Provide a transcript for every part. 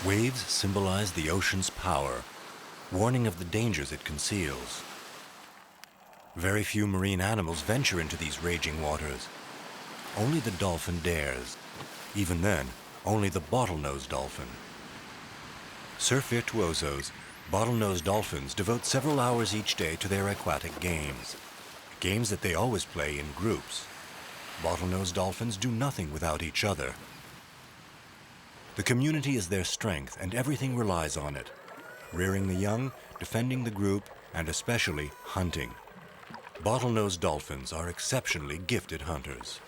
Waves symbolize the ocean's power, warning of the dangers it conceals. Very few marine animals venture into these raging waters. Only the dolphin dares. Even then, only the bottlenose dolphin. Surf virtuosos, bottlenose dolphins devote several hours each day to their aquatic games. Games that they always play in groups. Bottlenose dolphins do nothing without each other. The community is their strength and everything relies on it. Rearing the young, defending the group, and especially hunting. Bottlenose dolphins are exceptionally gifted hunters.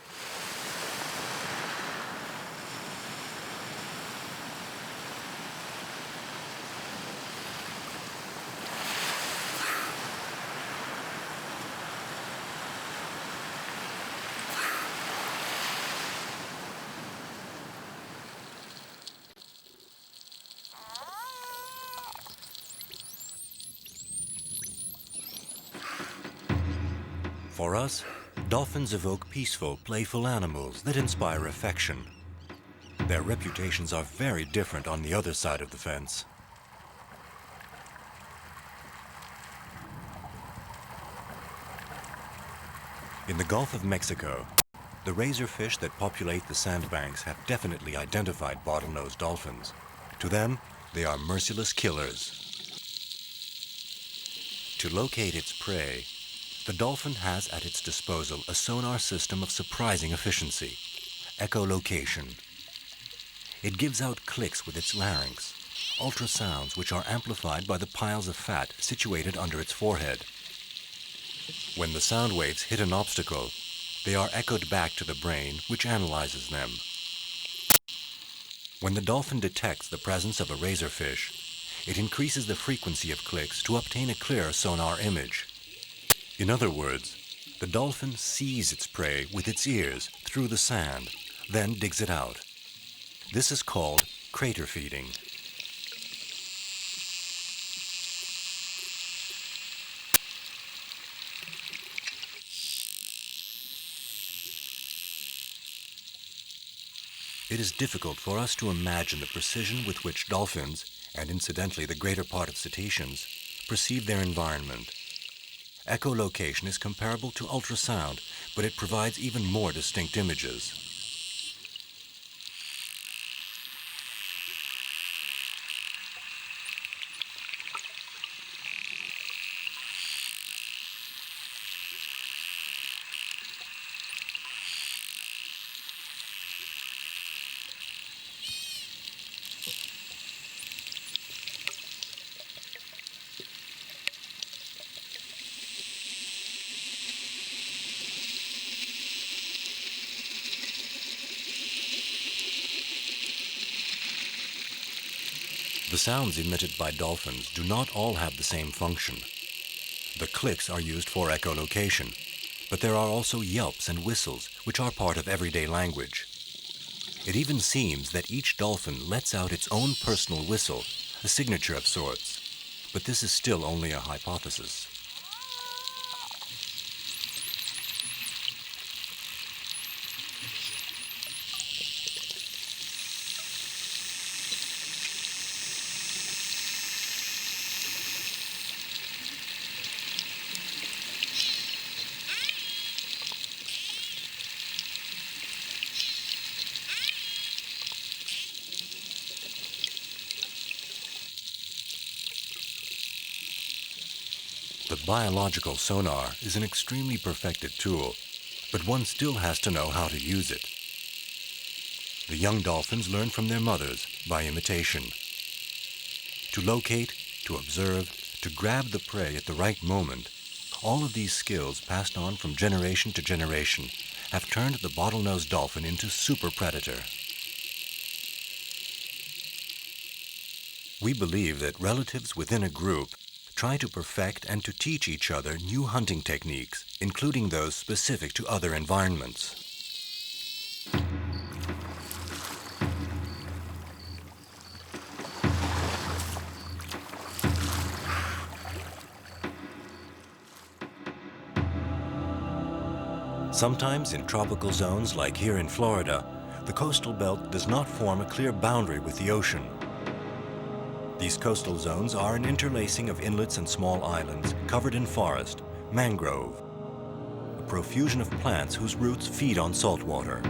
For us, dolphins evoke peaceful, playful animals that inspire affection. Their reputations are very different on the other side of the fence. In the Gulf of Mexico, the razorfish that populate the sandbanks have definitely identified bottlenose dolphins. To them, they are merciless killers. To locate its prey, the dolphin has at its disposal a sonar system of surprising efficiency, echolocation. It gives out clicks with its larynx, ultrasounds which are amplified by the piles of fat situated under its forehead. When the sound waves hit an obstacle, they are echoed back to the brain, which analyzes them. When the dolphin detects the presence of a razorfish, it increases the frequency of clicks to obtain a clear sonar image. In other words, the dolphin sees its prey with its ears through the sand, then digs it out. This is called crater feeding. It is difficult for us to imagine the precision with which dolphins, and incidentally the greater part of cetaceans, perceive their environment. Echolocation is comparable to ultrasound, but it provides even more distinct images. The sounds emitted by dolphins do not all have the same function. The clicks are used for echolocation, but there are also yelps and whistles, which are part of everyday language. It even seems that each dolphin lets out its own personal whistle, a signature of sorts, but this is still only a hypothesis. The biological sonar is an extremely perfected tool, but one still has to know how to use it. The young dolphins learn from their mothers by imitation. To locate, to observe, to grab the prey at the right moment, all of these skills passed on from generation to generation have turned the bottlenose dolphin into super predator. We believe that relatives within a group try to perfect and to teach each other new hunting techniques, including those specific to other environments. Sometimes in tropical zones like here in Florida, the coastal belt does not form a clear boundary with the ocean. These coastal zones are an interlacing of inlets and small islands covered in forest, mangrove, a profusion of plants whose roots feed on salt water.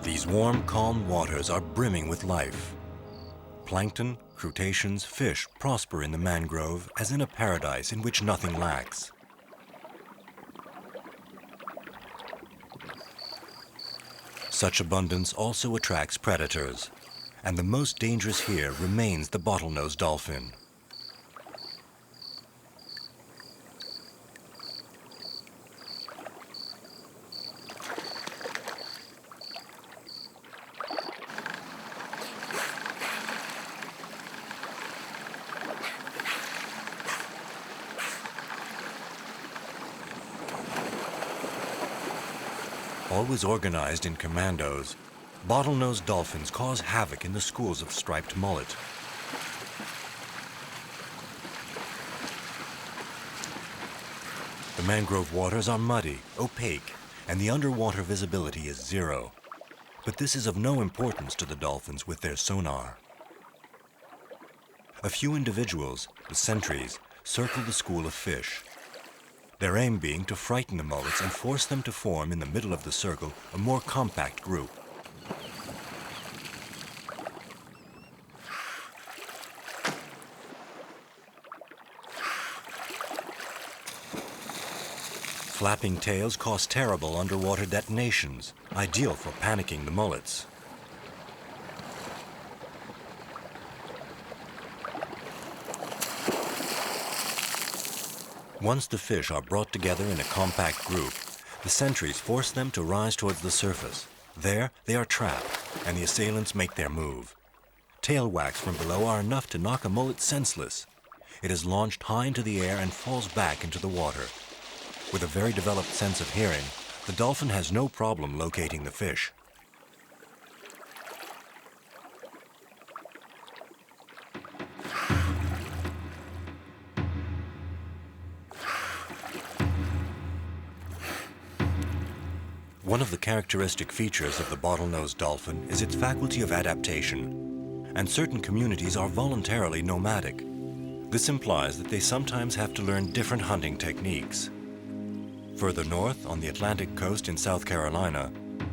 These warm, calm waters are brimming with life. Plankton, crustaceans, fish prosper in the mangrove as in a paradise in which nothing lacks. Such abundance also attracts predators, and the most dangerous here remains the bottlenose dolphin. Always organized in commandos, bottlenose dolphins cause havoc in the schools of striped mullet. The mangrove waters are muddy, opaque, and the underwater visibility is zero. But this is of no importance to the dolphins with their sonar. A few individuals, the sentries, circle the school of fish. Their aim being to frighten the mullets and force them to form in the middle of the circle a more compact group. Flapping tails cause terrible underwater detonations, ideal for panicking the mullets. Once the fish are brought together in a compact group, the sentries force them to rise towards the surface. There, they are trapped, and the assailants make their move. Tail whacks from below are enough to knock a mullet senseless. It is launched high into the air and falls back into the water. With a very developed sense of hearing, the dolphin has no problem locating the fish. One of the characteristic features of the bottlenose dolphin is its faculty of adaptation, and certain communities are voluntarily nomadic. This implies that they sometimes have to learn different hunting techniques. Further north, on the Atlantic coast in South Carolina,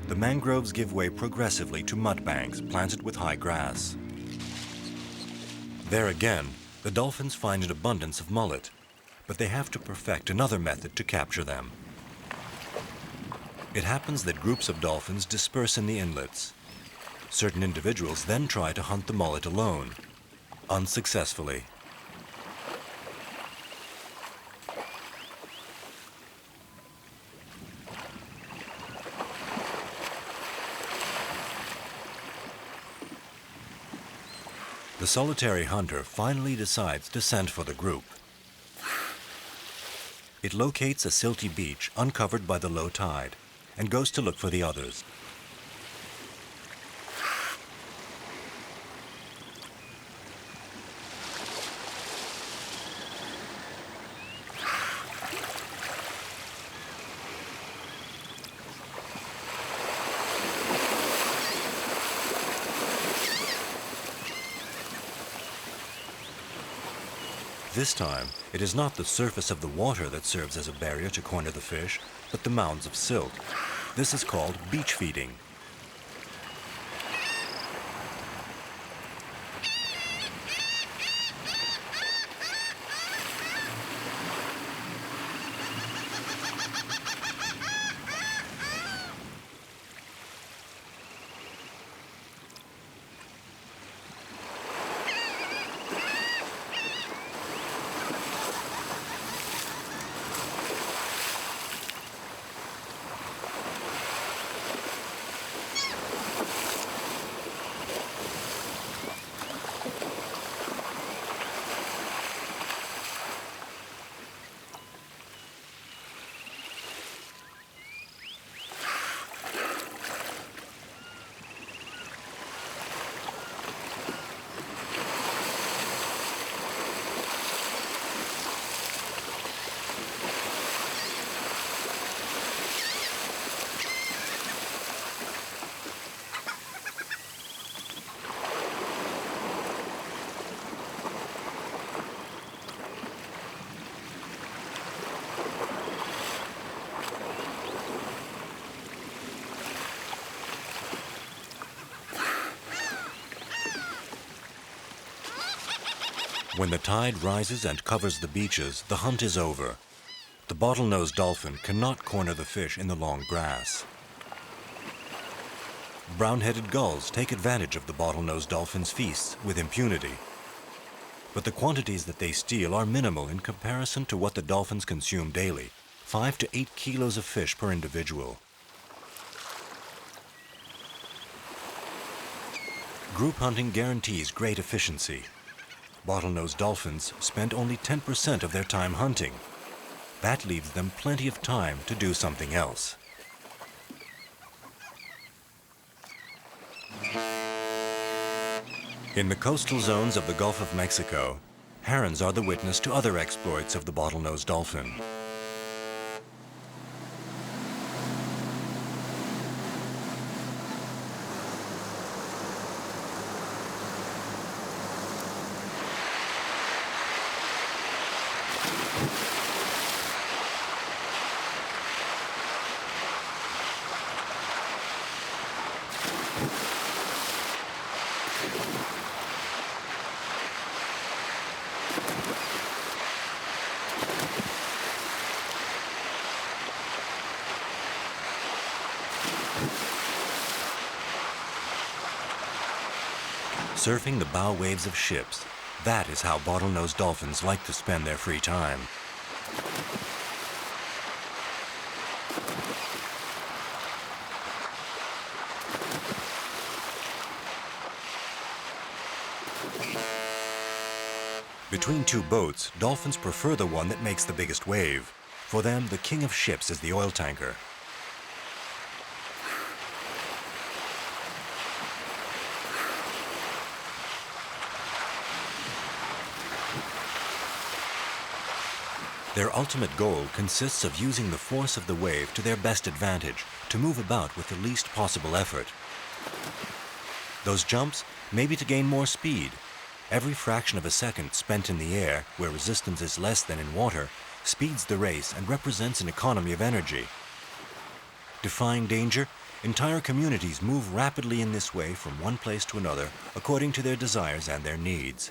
the mangroves give way progressively to mudbanks planted with high grass. There again, the dolphins find an abundance of mullet, but they have to perfect another method to capture them. It happens that groups of dolphins disperse in the inlets. Certain individuals then try to hunt the mullet alone, unsuccessfully. The solitary hunter finally decides to send for the group. It locates a silty beach uncovered by the low tide and goes to look for the others. This time, it is not the surface of the water that serves as a barrier to corner the fish, but the mounds of silt. This is called beach feeding. When the tide rises and covers the beaches, the hunt is over. The bottlenose dolphin cannot corner the fish in the long grass. Brown-headed gulls take advantage of the bottlenose dolphin's feasts with impunity. But the quantities that they steal are minimal in comparison to what the dolphins consume daily, 5 to 8 kilos of fish per individual. Group hunting guarantees great efficiency. Bottlenose dolphins spend only 10% of their time hunting. That leaves them plenty of time to do something else. In the coastal zones of the Gulf of Mexico, herons are the witness to other exploits of the bottlenose dolphin. Surfing the bow waves of ships, that is how bottlenose dolphins like to spend their free time. Between two boats, dolphins prefer the one that makes the biggest wave. For them, the king of ships is the oil tanker. Their ultimate goal consists of using the force of the wave to their best advantage, to move about with the least possible effort. Those jumps may be to gain more speed. Every fraction of a second spent in the air, where resistance is less than in water, speeds the race and represents an economy of energy. Defying danger, entire communities move rapidly in this way from one place to another according to their desires and their needs.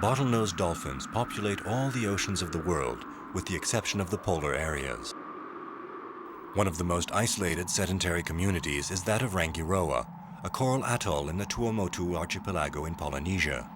Bottlenose dolphins populate all the oceans of the world, with the exception of the polar areas. One of the most isolated sedentary communities is that of Rangiroa, a coral atoll in the Tuamotu archipelago in Polynesia.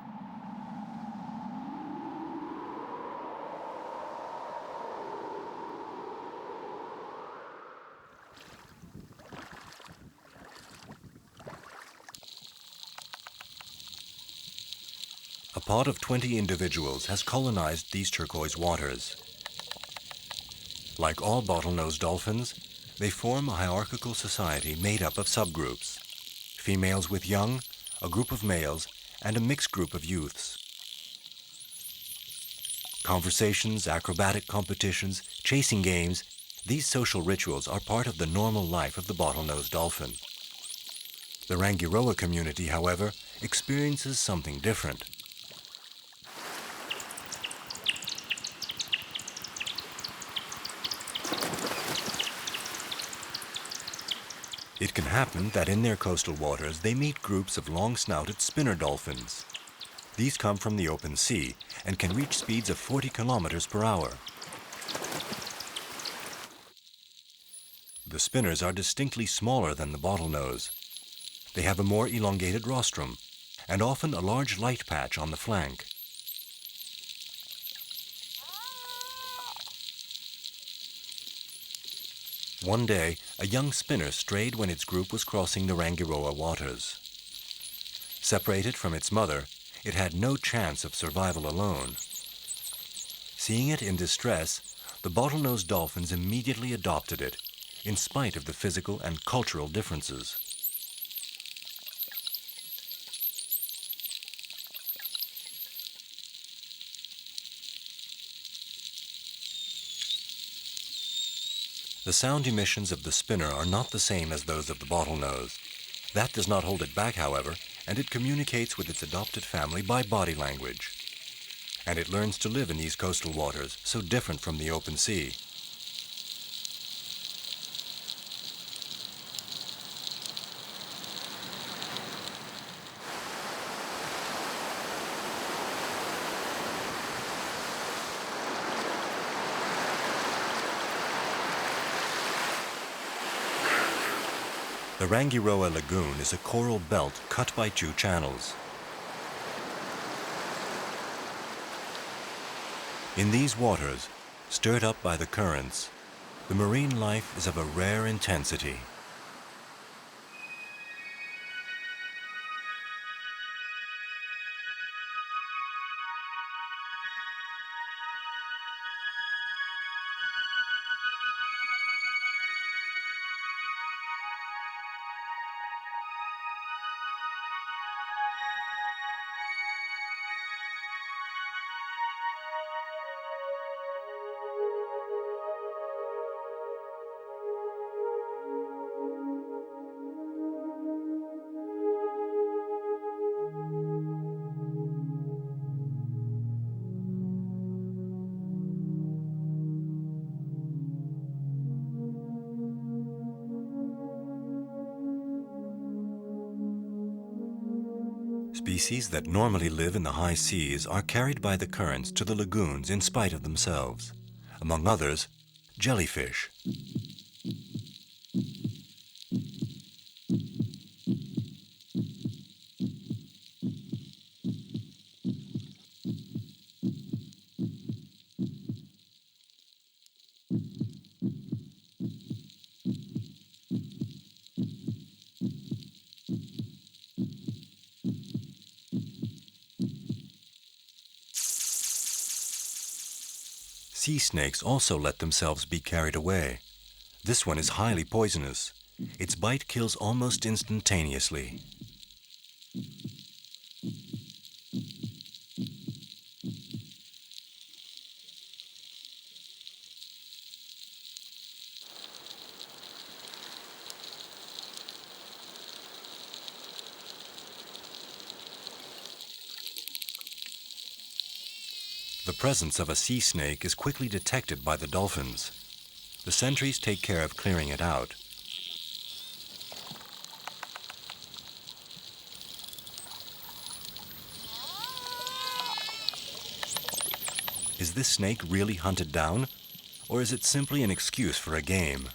A pod of 20 individuals has colonized these turquoise waters. Like all bottlenose dolphins, they form a hierarchical society made up of subgroups: females with young, a group of males, and a mixed group of youths. Conversations, acrobatic competitions, chasing games, these social rituals are part of the normal life of the bottlenose dolphin. The Rangiroa community, however, experiences something different. It can happen that in their coastal waters they meet groups of long-snouted spinner dolphins. These come from the open sea and can reach speeds of 40 kilometers per hour. The spinners are distinctly smaller than the bottlenose. They have a more elongated rostrum and often a large light patch on the flank. One day, a young spinner strayed when its group was crossing the Rangiroa waters. Separated from its mother, it had no chance of survival alone. Seeing it in distress, the bottlenose dolphins immediately adopted it, in spite of the physical and cultural differences. The sound emissions of the spinner are not the same as those of the bottlenose. That does not hold it back, however, and it communicates with its adopted family by body language. and it learns to live in these coastal waters, so different from the open sea. The Rangiroa Lagoon is a coral belt cut by two channels. In these waters, stirred up by the currents, the marine life is of a rare intensity. Species that normally live in the high seas are carried by the currents to the lagoons in spite of themselves. Among others, jellyfish. Sea snakes also let themselves be carried away. This one is highly poisonous. Its bite kills almost instantaneously. The presence of a sea snake is quickly detected by the dolphins. The sentries take care of clearing it out. Is this snake really hunted down, or is it simply an excuse for a game?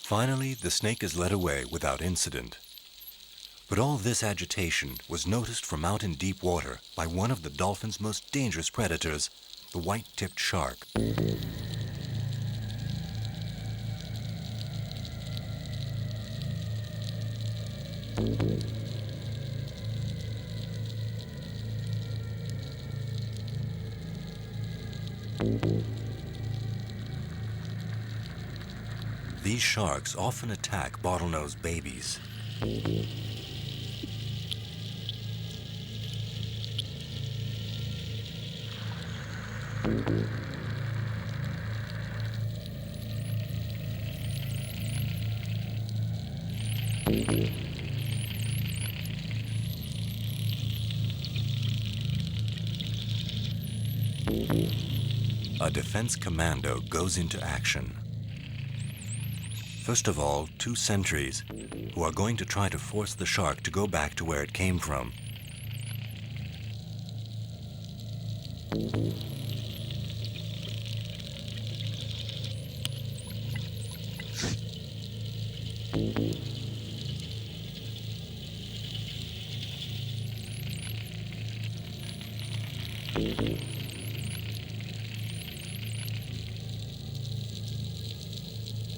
Finally, the snake is led away without incident. But all this agitation was noticed from out in deep water by one of the dolphin's most dangerous predators, the white-tipped shark. These sharks often attack bottlenose babies. A defense commando goes into action. First of all, two sentries, who are going to try to force the shark to go back to where it came from.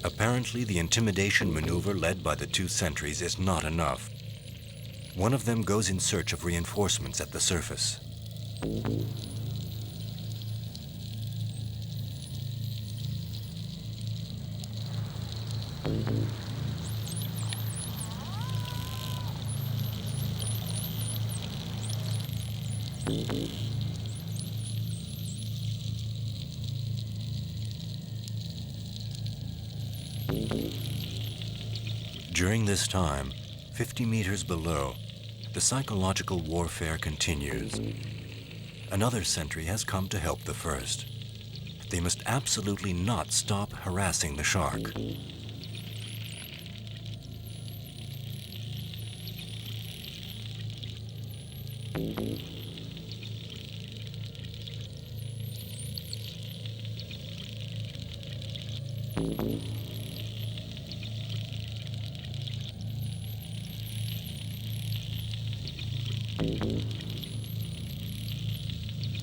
Apparently, the intimidation maneuver led by the two sentries is not enough. One of them goes in search of reinforcements at the surface. During this time, 50 meters below, the psychological warfare continues. Another sentry has come to help the first. They must absolutely not stop harassing the shark.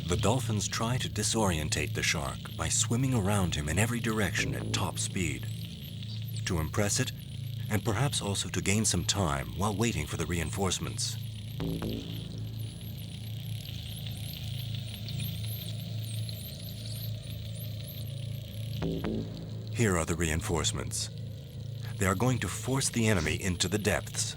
The dolphins try to disorientate the shark by swimming around him in every direction at top speed, to impress it, and perhaps also to gain some time while waiting for the reinforcements. Here are the reinforcements. They are going to force the enemy into the depths.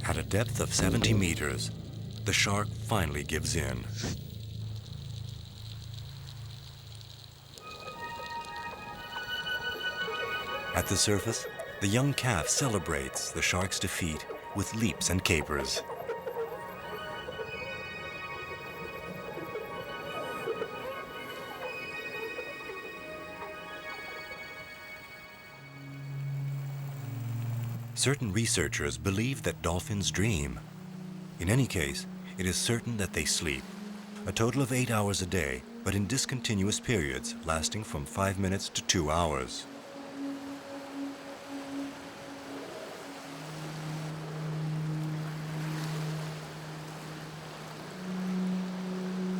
At a depth of 70 meters, the shark finally gives in. At the surface, the young calf celebrates the shark's defeat with leaps and capers. Certain researchers believe that dolphins dream. In any case, it is certain that they sleep, a total of 8 hours a day, but in discontinuous periods lasting from 5 minutes to 2 hours.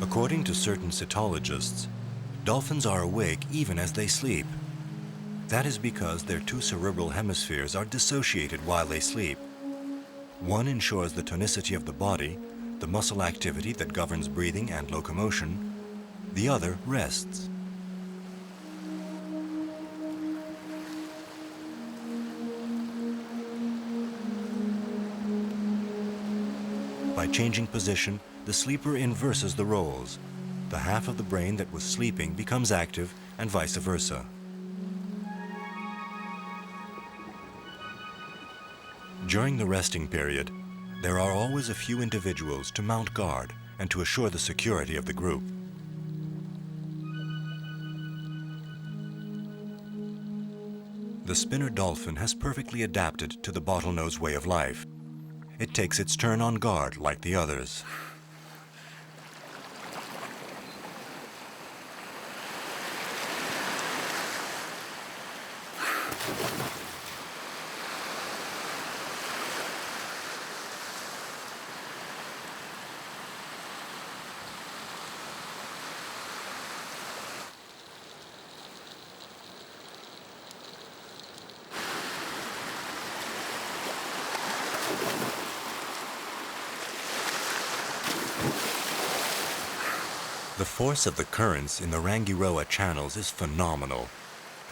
According to certain cytologists, dolphins are awake even as they sleep. That is because their two cerebral hemispheres are dissociated while they sleep. One ensures the tonicity of the body, the muscle activity that governs breathing and locomotion. The other rests. By changing position, the sleeper inverses the roles. The half of the brain that was sleeping becomes active, and vice versa. During the resting period, there are always a few individuals to mount guard and to assure the security of the group. The spinner dolphin has perfectly adapted to the bottlenose way of life. It takes its turn on guard like the others. The force of the currents in the Rangiroa channels is phenomenal.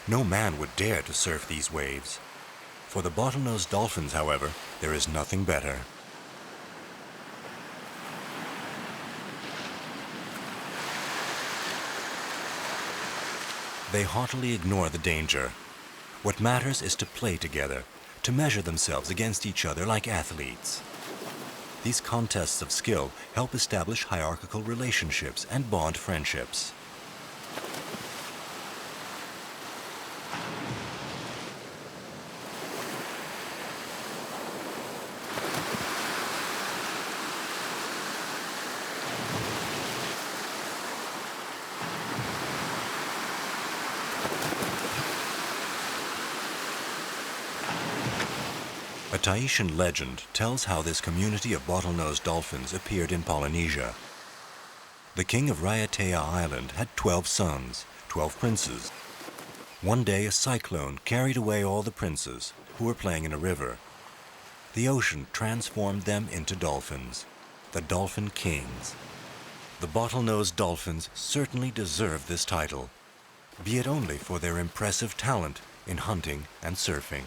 No man would dare to surf these waves. For the bottlenose dolphins, however, there is nothing better. They haughtily ignore the danger. What matters is to play together, to measure themselves against each other like athletes. These contests of skill help establish hierarchical relationships and bond friendships. A Tahitian legend tells how this community of bottlenose dolphins appeared in Polynesia. The king of Raiatea Island had 12 sons, 12 princes. One day a cyclone carried away all the princes, who were playing in a river. The ocean transformed them into dolphins, the dolphin kings. The bottlenose dolphins certainly deserve this title, be it only for their impressive talent in hunting and surfing.